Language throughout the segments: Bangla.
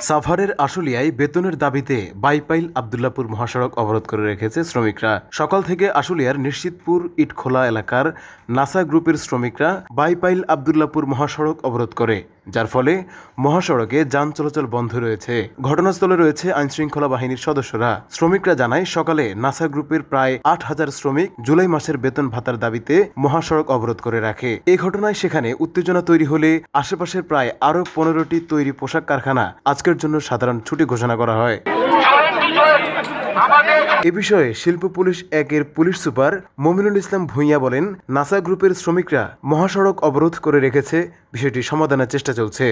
সাভারের আশুলিয়ায় বেতনের দাবিতে বাইপাইল আব্দুল্লাপুর মহাসড়ক অবরোধ করে রেখেছে শ্রমিকরা। সকাল থেকে আশুলিয়ার নিশ্চিতপুর ইটখোলা এলাকার নাসা গ্রুপের শ্রমিকরা বাইপাইল আব্দুল্লাপুর মহাসড়ক অবরোধ করে, যার ফলে মহাসড়কে যান চলাচল বন্ধ রয়েছে। ঘটনাস্থলে রয়েছে আইনশৃঙ্খলা বাহিনীর সদস্যরা। শ্রমিকরা জানায়, সকালে নাসা গ্রুপের প্রায় ৮,০০০ শ্রমিক জুলাই মাসের বেতন ভাতার দাবিতে মহাসড়ক অবরোধ করে রাখে। এই ঘটনায় সেখানে উত্তেজনা তৈরি হলে আশেপাশের প্রায় আরও ১৫টি তৈরি পোশাক কারখানা আজকের জন্য সাধারণ ছুটি ঘোষণা করা হয়। এ বিষয়ে শিল্প পুলিশ ১-এর পুলিশ সুপার মমিনুল ইসলাম ভূঁইয়া বলেন, নাসা গ্রুপের শ্রমিকরা মহাসড়ক অবরোধ করে রেখেছে, বিষয়টি সমাধানের চেষ্টা চলছে।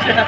সেটা